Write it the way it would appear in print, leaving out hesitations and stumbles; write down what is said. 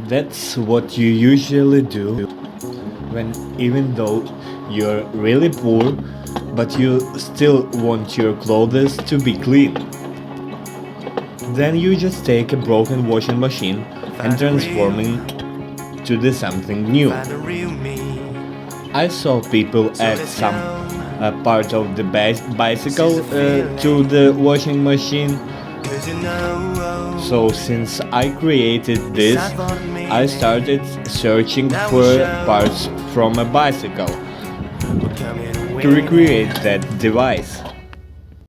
That's what you usually do when even though you're really poor, but you still want your clothes to be clean. Then you just take a broken washing machine and transform it to the something new. I saw people add some part of the bicycle to the washing machine. So since I created this, I started searching for parts from a bicycle to recreate that device.